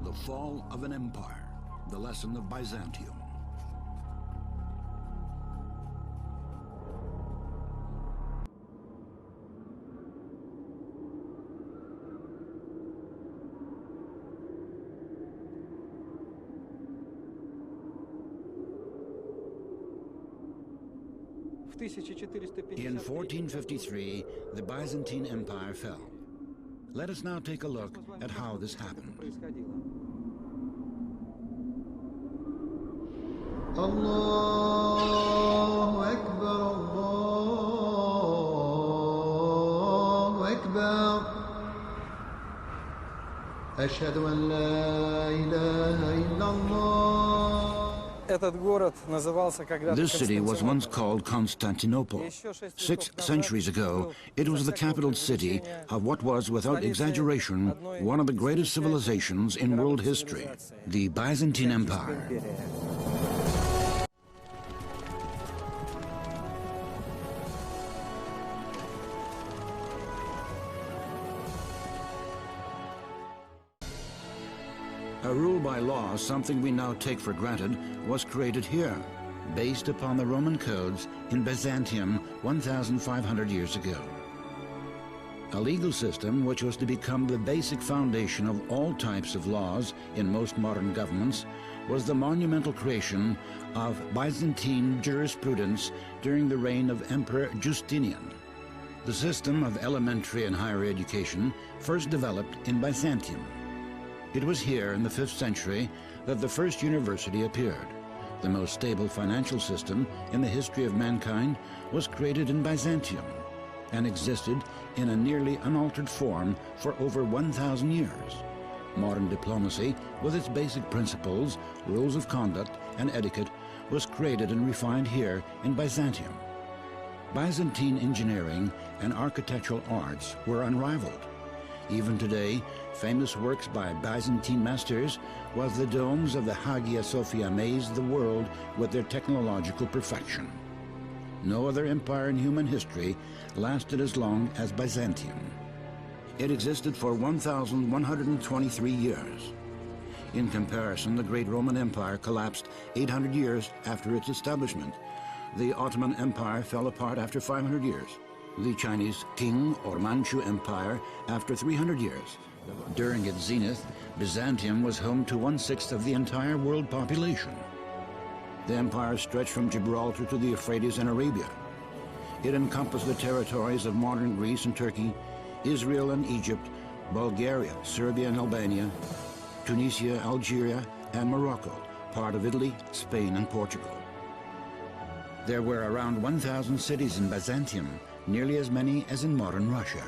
The fall of an empire, the lesson of Byzantium. In 1453, the Byzantine Empire fell. Let us now take a look at how this happened. Allahu Akbar, Allahu Akbar. Ashhadu an la ilaha illallah. This city was once called Constantinople. 6 centuries ago, it was the capital city of what was, without exaggeration, one of the greatest civilizations in world history, the Byzantine Empire. A rule by law, something we now take for granted, was created here, based upon the Roman codes in Byzantium 1,500 years ago. A legal system which was to become the basic foundation of all types of laws in most modern governments was the monumental creation of Byzantine jurisprudence during the reign of Emperor Justinian. The system of elementary and higher education first developed in Byzantium. It was here in the 5th century that the first university appeared. The most stable financial system in the history of mankind was created in Byzantium and existed in a nearly unaltered form for over 1,000 years. Modern diplomacy, with its basic principles, rules of conduct, and etiquette, was created and refined here in Byzantium. Byzantine engineering and architectural arts were unrivaled. Even today, famous works by Byzantine masters, while the domes of the Hagia Sophia amaze the world with their technological perfection. No other empire in human history lasted as long as Byzantium. It existed for 1,123 years. In comparison, the great Roman Empire collapsed 800 years after its establishment. The Ottoman Empire fell apart after 500 years. The Chinese Qing or Manchu Empire after 300 years. During its zenith, Byzantium was home to 1/6 of the entire world population. The empire stretched from Gibraltar to the Euphrates and Arabia. It encompassed the territories of modern Greece and Turkey, Israel and Egypt, Bulgaria, Serbia and Albania, Tunisia, Algeria, and Morocco, part of Italy, Spain, and Portugal. There were around 1,000 cities in Byzantium, nearly as many as in modern Russia.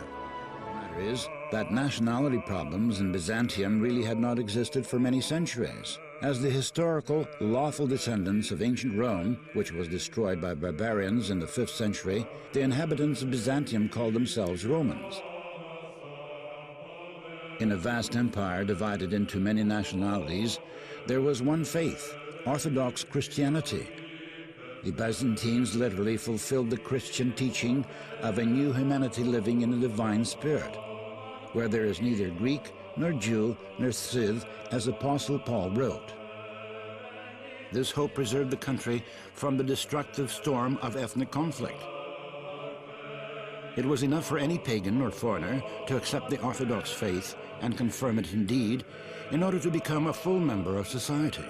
The matter is that nationality problems in Byzantium really had not existed for many centuries. As the historical, lawful descendants of ancient Rome, which was destroyed by barbarians in the 5th century, the inhabitants of Byzantium called themselves Romans. In a vast empire divided into many nationalities, there was one faith, Orthodox Christianity. The Byzantines literally fulfilled the Christian teaching of a new humanity living in a divine spirit, where there is neither Greek, nor Jew, nor Scyth, as Apostle Paul wrote. This hope preserved the country from the destructive storm of ethnic conflict. It was enough for any pagan or foreigner to accept the Orthodox faith and confirm it indeed in order to become a full member of society.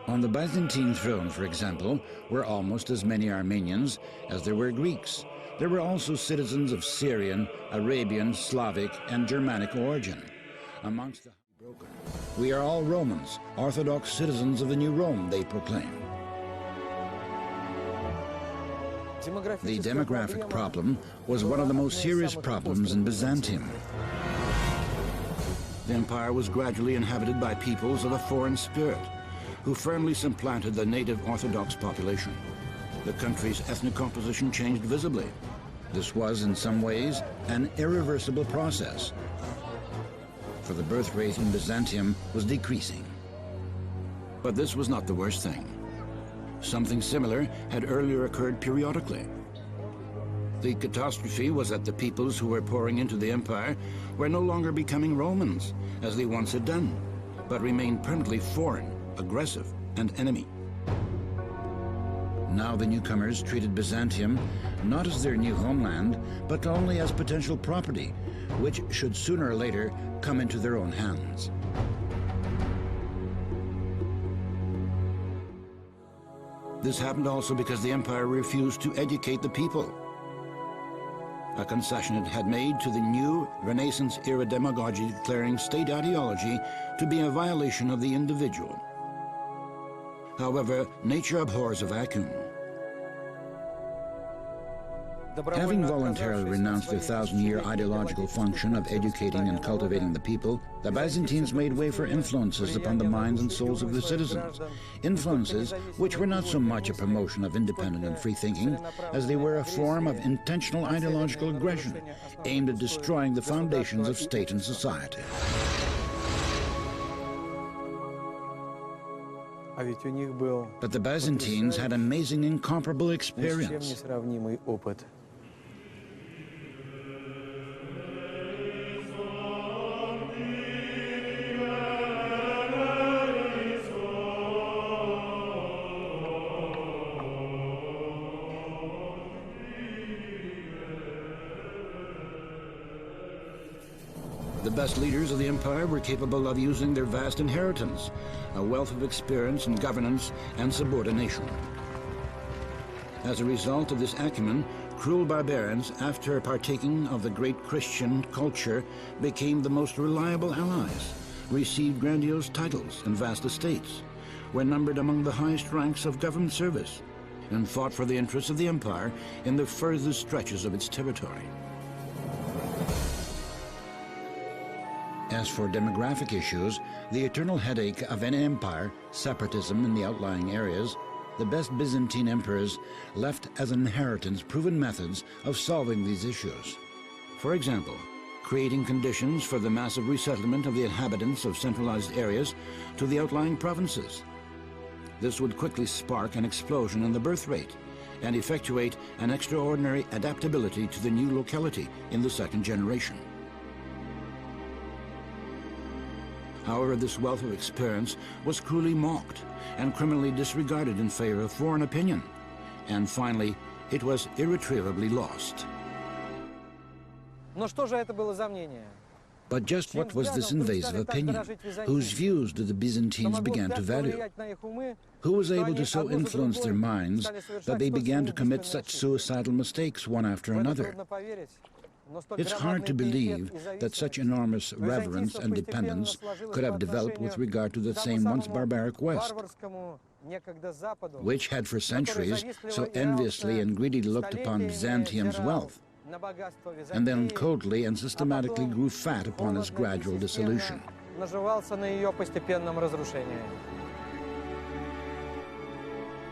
On the Byzantine throne, for example, were almost as many Armenians as there were Greeks. There were also citizens of Syrian, Arabian, Slavic, and Germanic origin. Amongst the broken, we are all Romans, Orthodox citizens of the new Rome, they proclaimed. The demographic problem was one of the most serious problems in Byzantium. The empire was gradually inhabited by peoples of a foreign spirit, who firmly supplanted the native Orthodox population. The country's ethnic composition changed visibly. This was, in some ways, an irreversible process, for the birth rate in Byzantium was decreasing. But this was not the worst thing. Something similar had earlier occurred periodically. The catastrophe was that the peoples who were pouring into the empire were no longer becoming Romans, as they once had done, but remained permanently foreign, aggressive, and enemy. Now the newcomers treated Byzantium not as their new homeland, but only as potential property, which should sooner or later come into their own hands. This happened also because the empire refused to educate the people, a concession it had made to the new Renaissance-era demagogy declaring state ideology to be a violation of the individual. However, nature abhors a vacuum. Having voluntarily renounced their thousand-year ideological function of educating and cultivating the people, the Byzantines made way for influences upon the minds and souls of their citizens. Influences which were not so much a promotion of independent and free thinking as they were a form of intentional ideological aggression aimed at destroying the foundations of state and society. But the Byzantines had amazing, incomparable experience. The best leaders of the empire were capable of using their vast inheritance, a wealth of experience in governance and subordination. As a result of this acumen, cruel barbarians, after partaking of the great Christian culture, became the most reliable allies, received grandiose titles and vast estates, were numbered among the highest ranks of government service, and fought for the interests of the empire in the furthest stretches of its territory. As for demographic issues, the eternal headache of any empire, separatism in the outlying areas, the best Byzantine emperors left as an inheritance proven methods of solving these issues. For example, creating conditions for the massive resettlement of the inhabitants of centralized areas to the outlying provinces. This would quickly spark an explosion in the birth rate and effectuate an extraordinary adaptability to the new locality in the second generation. However, this wealth of experience was cruelly mocked and criminally disregarded in favor of foreign opinion, and finally, it was irretrievably lost. But just what was this invasive opinion? Whose views did the Byzantines begin to value? Who was able to so influence their minds that they began to commit such suicidal mistakes one after another? It's hard to believe that such enormous reverence and dependence could have developed with regard to the same once barbaric West, which had for centuries so enviously and greedily looked upon Byzantium's wealth, and then coldly and systematically grew fat upon its gradual dissolution.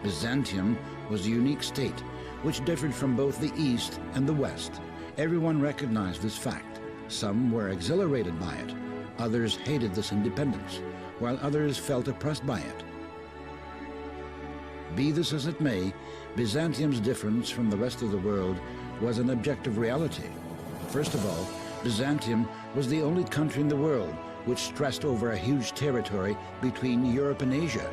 Byzantium was a unique state which differed from both the East and the West. Everyone recognized this fact. Some were exhilarated by it, others hated this independence, while others felt oppressed by it. Be this as it may, Byzantium's difference from the rest of the world was an objective reality. First of all, Byzantium was the only country in the world which stressed over a huge territory between Europe and Asia,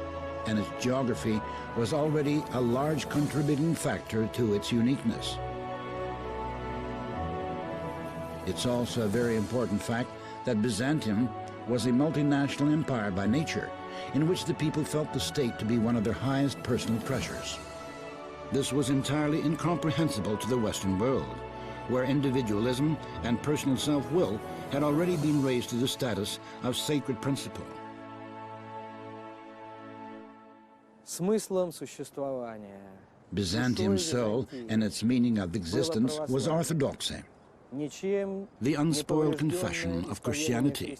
and its geography was already a large contributing factor to its uniqueness. It's also a very important fact that Byzantium was a multinational empire by nature, in which the people felt the state to be one of their highest personal treasures. This was entirely incomprehensible to the Western world, where individualism and personal self-will had already been raised to the status of sacred principle. Byzantium's soul and its meaning of existence was orthodoxy, the unspoiled confession of Christianity,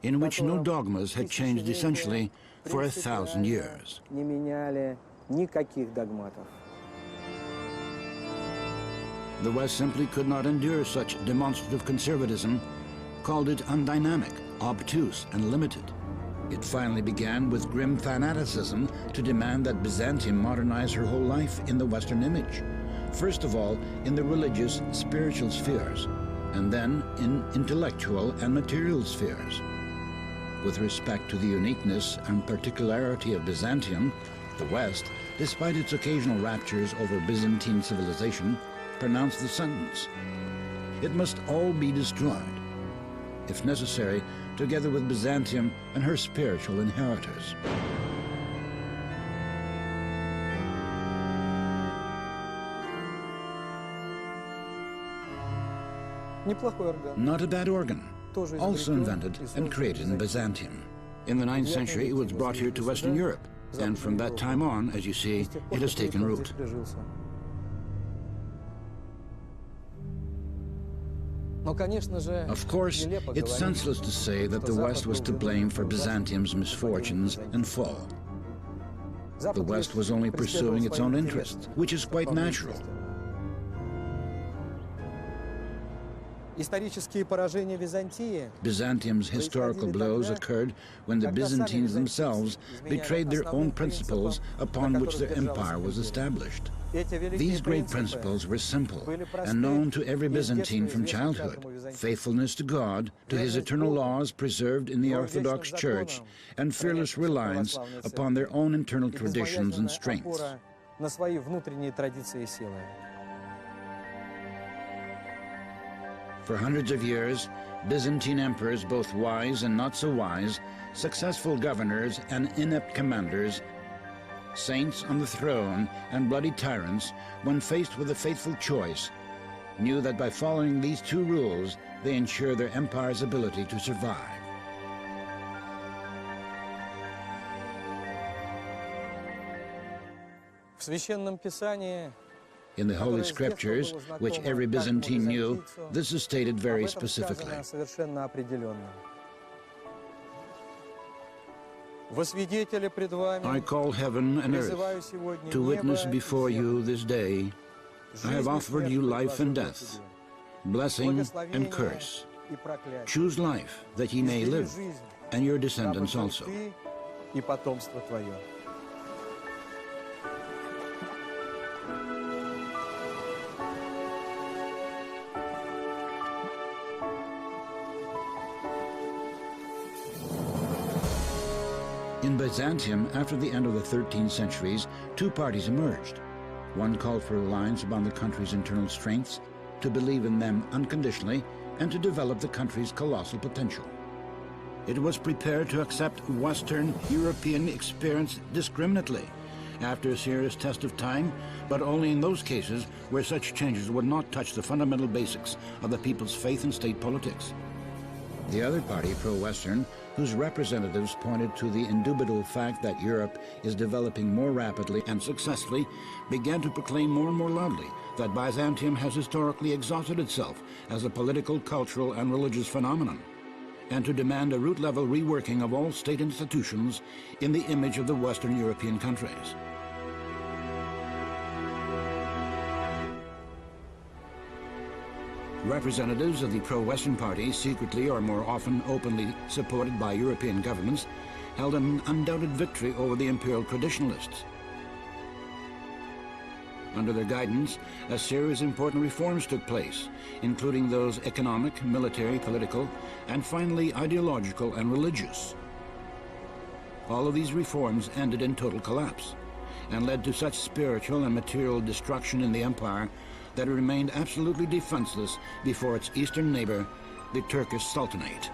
in which no dogmas had changed essentially for 1,000 years. The West simply could not endure such demonstrative conservatism, called it undynamic, obtuse, and limited. It finally began with grim fanaticism to demand that Byzantium modernize her whole life in the Western image, First of all, in the religious, spiritual spheres, and then in intellectual and material spheres. With respect to the uniqueness and particularity of Byzantium, the West, despite its occasional raptures over Byzantine civilization, pronounced the sentence: it must all be destroyed, if necessary, together with Byzantium and her spiritual inheritors. Not a bad organ, also invented and created in Byzantium. In the 9th century, it was brought here to Western Europe, and from that time on, as you see, it has taken root. Of course, it's senseless to say that the West was to blame for Byzantium's misfortunes and fall. The West was only pursuing its own interests, which is quite natural. Byzantium's historical blows occurred when the Byzantines themselves betrayed their own principles upon which their empire was established. These great principles were simple and known to every Byzantine from childhood: faithfulness to God, to his eternal laws preserved in the Orthodox Church, and fearless reliance upon their own internal traditions and strengths. For hundreds of years, Byzantine emperors, both wise and not so wise, successful governors and inept commanders, saints on the throne and bloody tyrants, when faced with a fateful choice, knew that by following these two rules, they ensure their empire's ability to survive. In the Holy Scriptures, which every Byzantine knew, this is stated very specifically. I call heaven and earth to witness before you this day. I have offered you life and death, blessing and curse. Choose life, that ye may live, and your descendants also. In Byzantium, after the end of the 13th centuries, two parties emerged. One called for reliance upon the country's internal strengths, to believe in them unconditionally, and to develop the country's colossal potential. It was prepared to accept Western European experience discriminately, after a serious test of time, but only in those cases where such changes would not touch the fundamental basics of the people's faith and state politics. The other party, pro-Western, whose representatives pointed to the indubitable fact that Europe is developing more rapidly and successfully, began to proclaim more and more loudly that Byzantium has historically exhausted itself as a political, cultural, and religious phenomenon, and to demand a root-level reworking of all state institutions in the image of the Western European countries. Representatives of the pro-Western party, secretly or more often openly supported by European governments, held an undoubted victory over the imperial traditionalists. Under their guidance, a series of important reforms took place, including those economic, military, political, and finally ideological and religious. All of these reforms ended in total collapse and led to such spiritual and material destruction in the empire that it remained absolutely defenseless before its eastern neighbor, the Turkish Sultanate.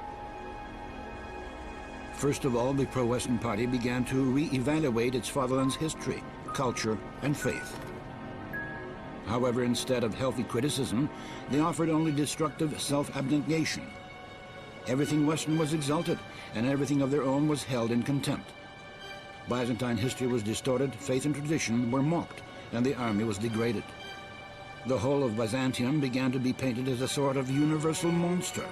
First of all, the pro-Western party began to re-evaluate its fatherland's history, culture, and faith. However, instead of healthy criticism, they offered only destructive self-abnegation. Everything Western was exalted, and everything of their own was held in contempt. Byzantine history was distorted, faith and tradition were mocked, and the army was degraded. The whole of Byzantium began to be painted as a sort of universal monster.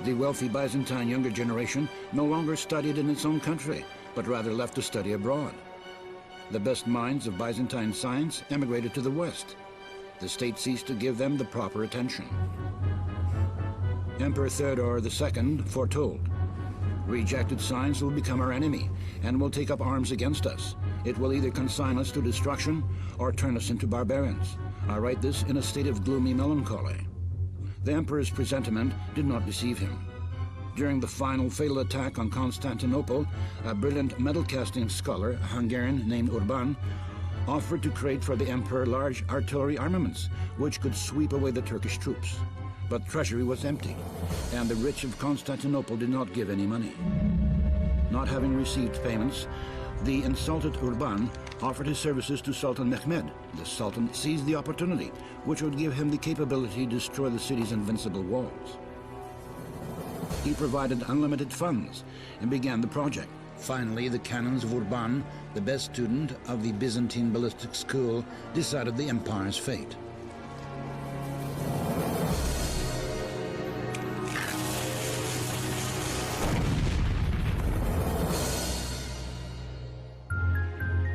The wealthy Byzantine younger generation no longer studied in its own country, but rather left to study abroad. The best minds of Byzantine science emigrated to the West. The state ceased to give them the proper attention. Emperor Theodore II foretold, "Rejected science will become our enemy and will take up arms against us. It will either consign us to destruction or turn us into barbarians. I write this in a state of gloomy melancholy. The emperor's presentiment did not deceive him. During the final fatal attack on Constantinople, a brilliant metal-casting scholar, a Hungarian named Urban, offered to create for the emperor large artillery armaments, which could sweep away the Turkish troops. But treasury was empty, and the rich of Constantinople did not give any money. Not having received payments, the insulted Urban offered his services to Sultan Mehmed. The Sultan seized the opportunity, which would give him the capability to destroy the city's invincible walls. He provided unlimited funds and began the project. Finally, the canons of Urban, the best student of the Byzantine ballistic school, decided the empire's fate.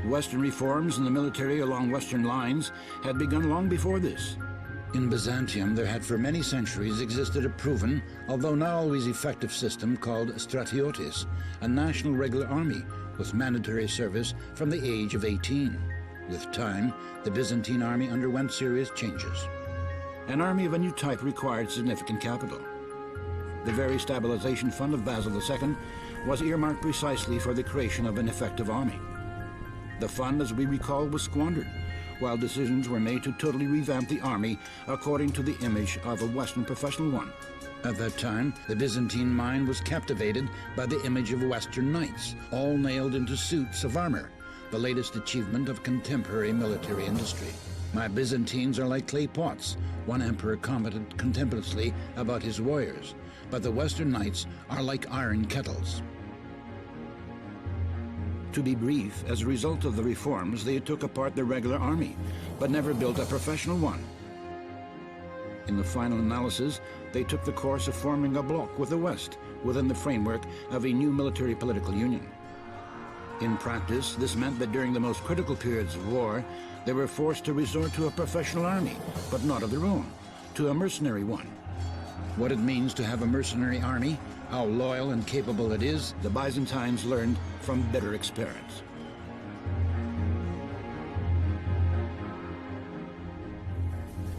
Western reforms in the military along Western lines had begun long before this. In Byzantium, there had for many centuries existed a proven, although not always effective system called stratiotes, a national regular army with mandatory service from the age of 18. With time, the Byzantine army underwent serious changes. An army of a new type required significant capital. The very stabilization fund of Basil II was earmarked precisely for the creation of an effective army. The fund, as we recall, was squandered, while decisions were made to totally revamp the army according to the image of a Western professional one. At that time, the Byzantine mind was captivated by the image of Western knights, all nailed into suits of armor, the latest achievement of contemporary military industry. My Byzantines are like clay pots, one emperor commented contemptuously about his warriors, but the Western knights are like iron kettles. To be brief, as a result of the reforms, they took apart the regular army, but never built a professional one. In the final analysis, they took the course of forming a bloc with the West within the framework of a new military political union. In practice, this meant that during the most critical periods of war, they were forced to resort to a professional army, but not of their own, to a mercenary one. What it means to have a mercenary army, how loyal and capable it is, the Byzantines learned from bitter experience.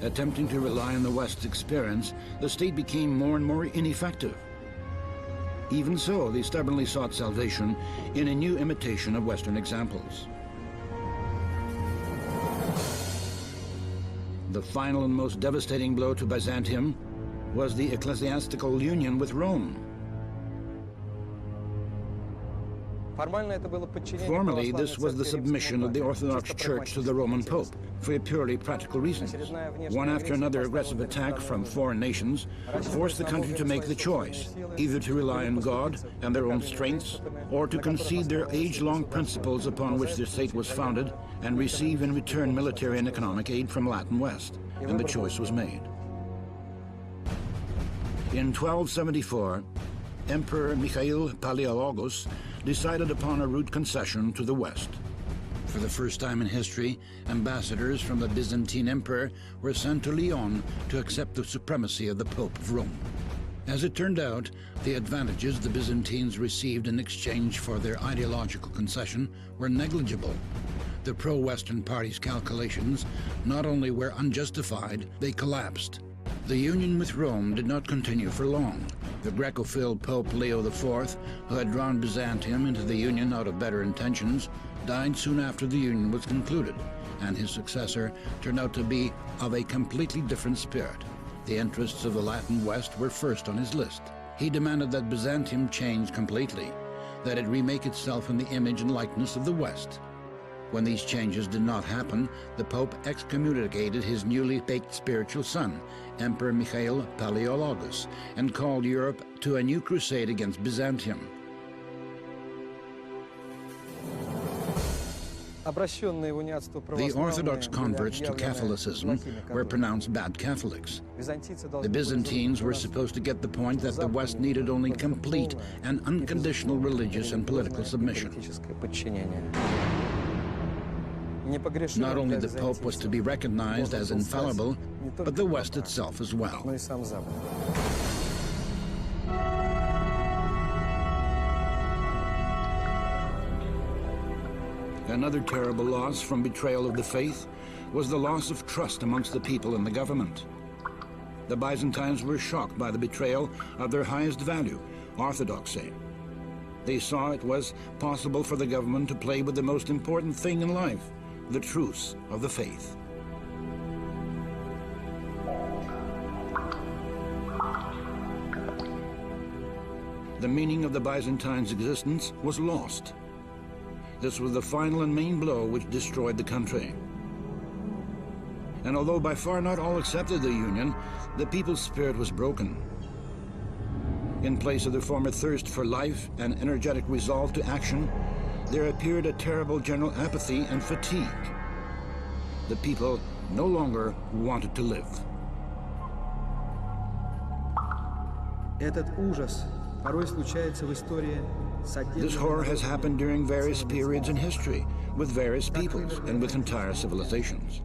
Attempting to rely on the West's experience, the state became more and more ineffective. Even so, they stubbornly sought salvation in a new imitation of Western examples. The final and most devastating blow to Byzantium was the ecclesiastical union with Rome. Formally, this was the submission of the Orthodox Church to the Roman Pope, for purely practical reasons. One after another aggressive attack from foreign nations forced the country to make the choice, either to rely on God and their own strengths, or to concede their age-long principles upon which their state was founded and receive in return military and economic aid from Latin West, and the choice was made. In 1274, Emperor Mikhail Palaiologos decided upon a route concession to the West. For the first time in history, ambassadors from the Byzantine Emperor were sent to Lyon to accept the supremacy of the Pope of Rome. As it turned out, the advantages the Byzantines received in exchange for their ideological concession were negligible. The pro-Western party's calculations not only were unjustified, they collapsed. The union with Rome did not continue for long. The Greco-phile Pope Leo IV, who had drawn Byzantium into the union out of better intentions, died soon after the union was concluded, and his successor turned out to be of a completely different spirit. The interests of the Latin West were first on his list. He demanded that Byzantium change completely, that it remake itself in the image and likeness of the West. When these changes did not happen, the Pope excommunicated his newly baked spiritual son, Emperor Mikhail Palaiologos, and called Europe to a new crusade against Byzantium. The Orthodox converts to Catholicism were pronounced bad Catholics. The Byzantines were supposed to get the point that the West needed only complete and unconditional religious and political submission. Not only the Pope was to be recognized as infallible, but the West itself as well. Another terrible loss from betrayal of the faith was the loss of trust amongst the people and the government. The Byzantines were shocked by the betrayal of their highest value, orthodoxy. They saw it was possible for the government to play with the most important thing in life, the truths of the faith. The meaning of the Byzantines' existence was lost. This was the final and main blow which destroyed the country. And although by far not all accepted the union, the people's spirit was broken. In place of their former thirst for life and energetic resolve to action, there appeared a terrible general apathy and fatigue. The people no longer wanted to live. This horror has happened during various periods in history, with various peoples and with entire civilizations.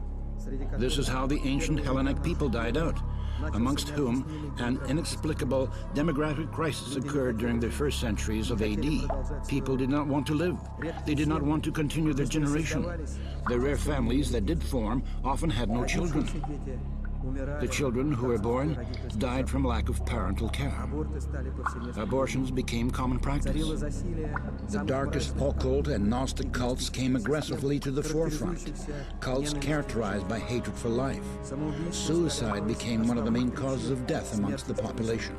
This is how the ancient Hellenic people died out, amongst whom an inexplicable demographic crisis occurred during the first centuries of AD. People did not want to live. They did not want to continue their generation. The rare families that did form often had no children. The children who were born died from lack of parental care. Abortions became common practice. The darkest occult and Gnostic cults came aggressively to the forefront, cults characterized by hatred for life. Suicide became one of the main causes of death amongst the population.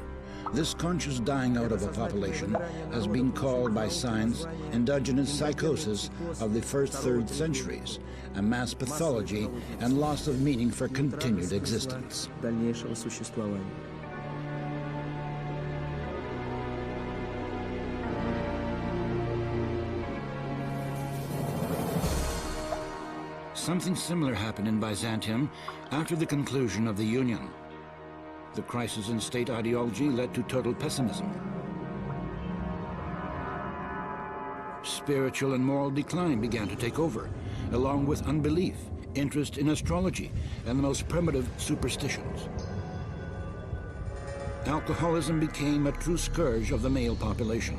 This conscious dying out of a population has been called by science endogenous psychosis of the first third centuries, a mass pathology and loss of meaning for continued existence. Something similar happened in Byzantium after the conclusion of the Union. The crisis in state ideology led to total pessimism. Spiritual and moral decline began to take over, along with unbelief, interest in astrology, and the most primitive superstitions. Alcoholism became a true scourge of the male population.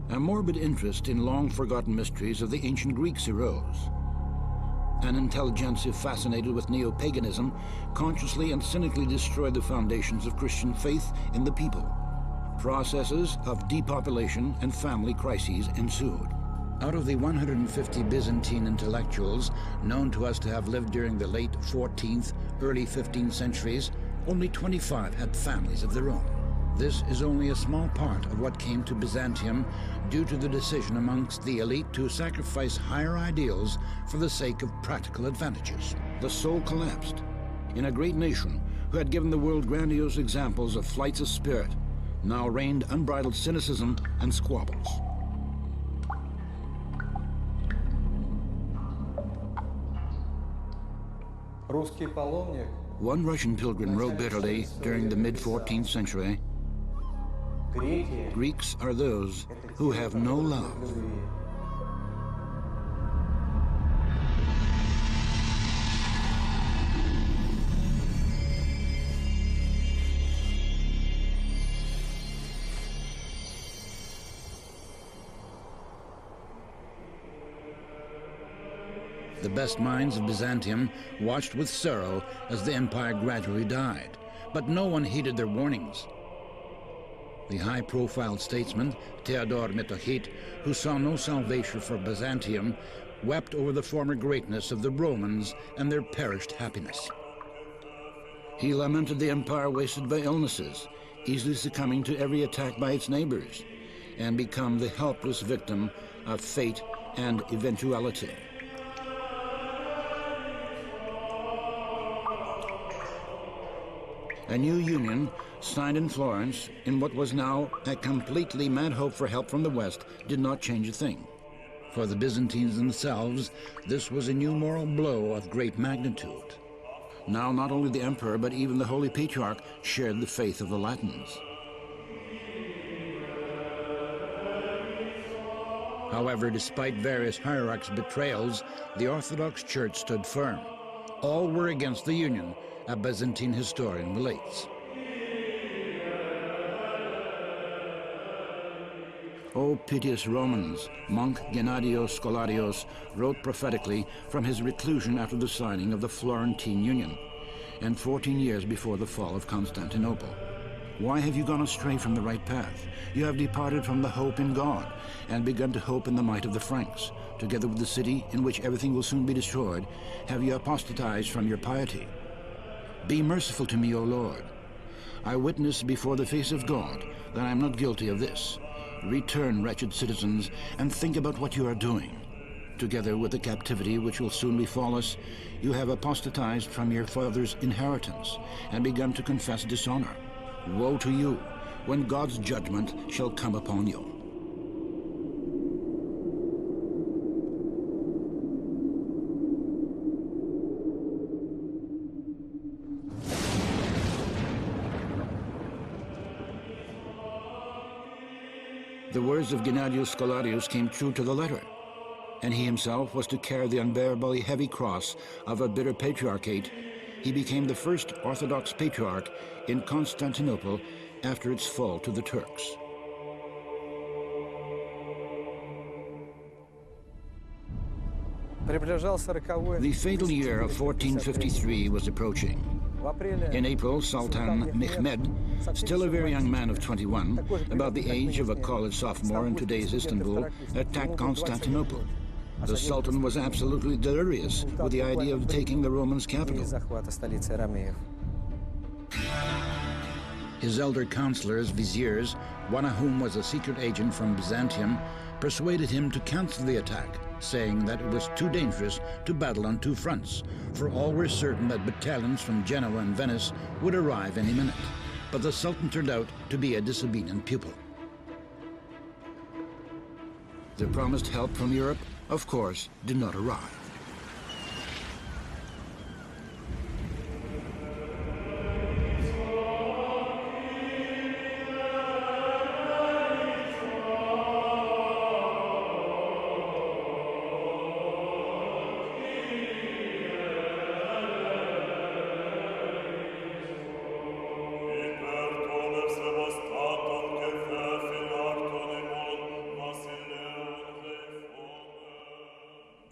A morbid interest in long-forgotten mysteries of the ancient Greeks arose. An intelligentsia fascinated with neo-paganism consciously and cynically destroyed the foundations of Christian faith in the people. Processes of depopulation and family crises ensued. Out of the 150 Byzantine intellectuals known to us to have lived during the late 14th, early 15th centuries, only 25 had families of their own. This is only a small part of what came to Byzantium due to the decision amongst the elite to sacrifice higher ideals for the sake of practical advantages. The soul collapsed. In a great nation who had given the world grandiose examples of flights of spirit, now reigned unbridled cynicism and squabbles. One Russian pilgrim wrote bitterly during the mid-14th century, "Greeks are those who have no love." The best minds of Byzantium watched with sorrow as the empire gradually died, but no one heeded their warnings. The high-profile statesman, Theodore Metochite, who saw no salvation for Byzantium, wept over the former greatness of the Romans and their perished happiness. He lamented the empire wasted by illnesses, easily succumbing to every attack by its neighbors, and become the helpless victim of fate and eventuality. A new union, signed in Florence, in what was now a completely mad hope for help from the West, did not change a thing. For the Byzantines themselves, this was a new moral blow of great magnitude. Now not only the emperor, but even the Holy Patriarch shared the faith of the Latins. However, despite various hierarchs' betrayals, the Orthodox Church stood firm. All were against the union, a Byzantine historian relates. O piteous Romans, monk Gennadios Scholarios wrote prophetically from his reclusion after the signing of the Florentine Union, and 14 years before the fall of Constantinople. Why have you gone astray from the right path? You have departed from the hope in God, and begun to hope in the might of the Franks. Together with the city, in which everything will soon be destroyed, have you apostatized from your piety. Be merciful to me, O Lord. I witness before the face of God that I am not guilty of this. Return, wretched citizens, and think about what you are doing. Together with the captivity which will soon befall us, you have apostatized from your father's inheritance, and begun to confess dishonor. Woe to you, when God's judgment shall come upon you. The words of Gennadios Scholarios came true to the letter, and he himself was to carry the unbearably heavy cross of a bitter patriarchate. He became the first Orthodox patriarch in Constantinople after its fall to the Turks. The fatal year of 1453 was approaching. In April, Sultan Mehmed, still a very young man of 21, about the age of a college sophomore in today's Istanbul, attacked Constantinople. The Sultan was absolutely delirious with the idea of taking the Romans' capital. His elder counselors, viziers, one of whom was a secret agent from Byzantium, persuaded him to cancel the attack, saying that it was too dangerous to battle on two fronts, for all were certain that battalions from Genoa and Venice would arrive any minute. But the Sultan turned out to be a disobedient pupil. The promised help from Europe, of course, did not arrive.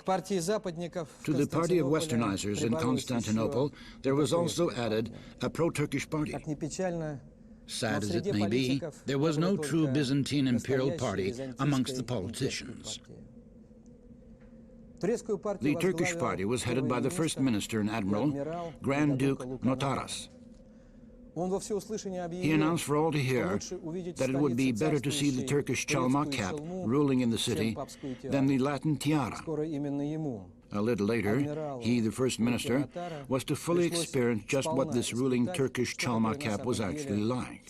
To the party of Westernizers in Constantinople, there was also added a pro-Turkish party. Sad as it may be, there was no true Byzantine imperial party amongst the politicians. The Turkish party was headed by the first minister and admiral, Grand Duke Notaras. He announced for all to hear that it would be better to see the Turkish Chalma cap ruling in the city than the Latin tiara. A little later, he, the first minister, was to fully experience just what this ruling Turkish Chalma cap was actually like.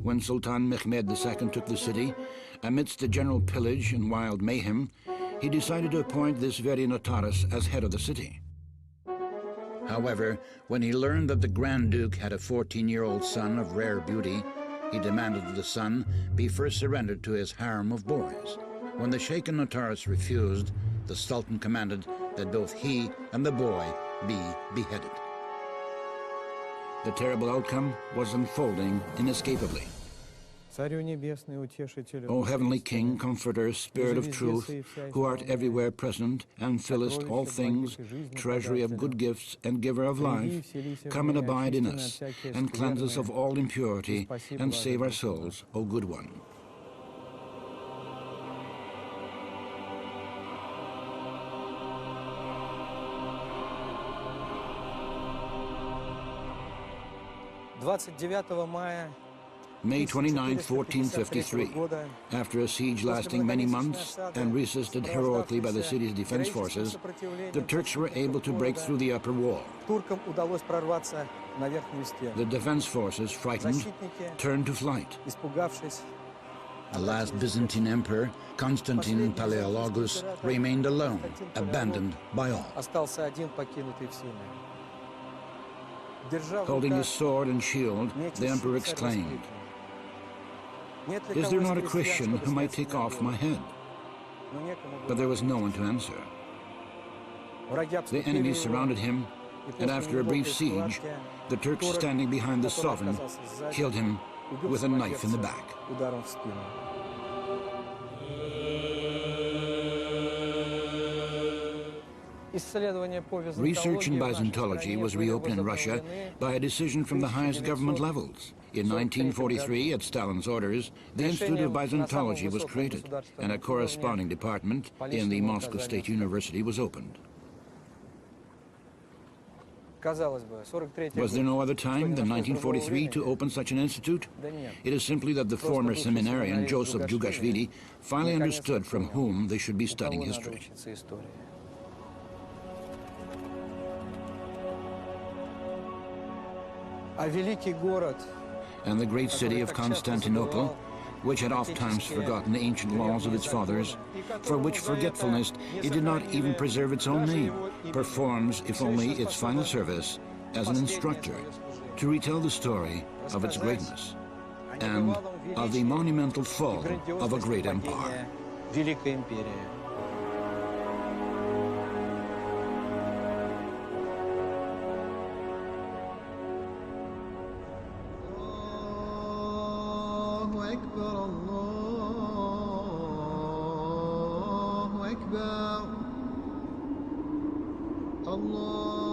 When Sultan Mehmed II took the city, amidst the general pillage and wild mayhem, he decided to appoint this very Notaras as head of the city. However, when he learned that the Grand Duke had a 14-year-old son of rare beauty, he demanded that the son be first surrendered to his harem of boys. When the Sheikh and Notaras refused, the Sultan commanded that both he and the boy be beheaded. The terrible outcome was unfolding inescapably. O Heavenly King, Comforter, Spirit of Truth, who art everywhere present and fillest all things, treasury of good gifts and giver of life, come and abide in us, and cleanse us of all impurity, and save our souls, O Good One. May 29, 1453, after a siege lasting many months and resisted heroically by the city's defense forces, the Turks were able to break through the upper wall. The defense forces, frightened, turned to flight. The last Byzantine emperor, Constantine Palaeologus, remained alone, abandoned by all. Holding his sword and shield, the emperor exclaimed, "Is there not a Christian who might take off my head?" But there was no one to answer. The enemies surrounded him, and after a brief siege, the Turks standing behind the sovereign killed him with a knife in the back. Research in Byzantology was reopened in Russia by a decision from the highest government levels. In 1943, at Stalin's orders, the Institute of Byzantology was created, and a corresponding department in the Moscow State University was opened. Was there no other time than 1943 to open such an institute? It is simply that the former seminarian, Joseph Djugashvili, finally understood from whom they should be studying history. And the great city of Constantinople, which had oft-times forgotten the ancient laws of its fathers, for which forgetfulness it did not even preserve its own name, performs, if only its final service, as an instructor, to retell the story of its greatness and of the monumental fall of a great empire. الله